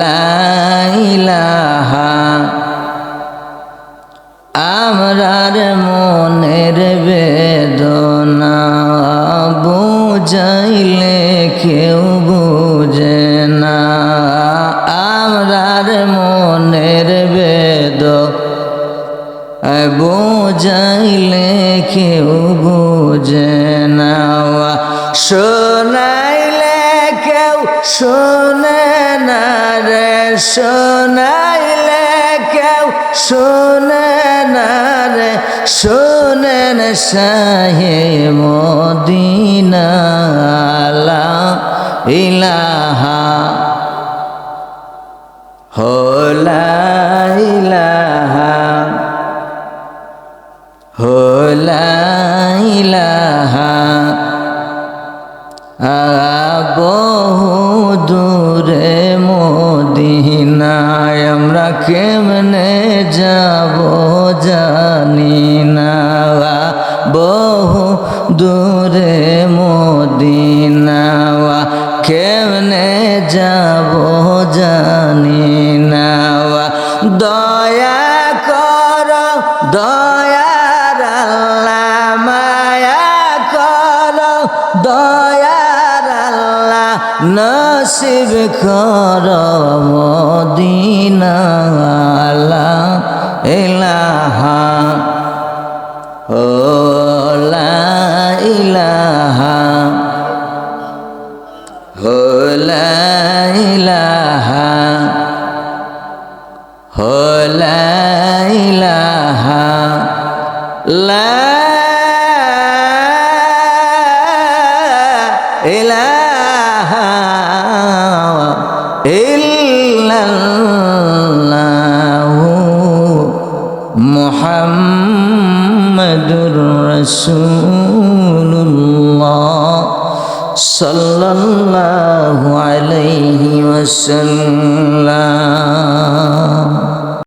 লা ইলাহা আমরার মনের বেদনা বুঝাইলে কেউ বুঝে না আমরার মনের বেদনা বুঝাইলে কেউ বুঝে না শোনাইলে কেউ শোনে না রে শোনাইলে কেউ শোনে না রে শোনেন শাহে মদিনা লা ইলাহা লা ইলাহা লা ইলাহা বহু দূরে মদিনায় আমরা কেমনে যাব জানি না বহু দূরে মদিনা কেমনে যাব জানি না দয়া কর দয়ার আল্লাহ মায়া কর দয়ার আল্লাহ নসিব কর মদিনা লা ইলাহা লা ইলাহা লা ইলাহা লা ইলাহা লা ইলাহা ইল্লাল্লাহু মুহাম্মাদুর রাসূলুল্লাহ সাল্লাল্লাহু আলাইহি ওয়াসাল্লাম।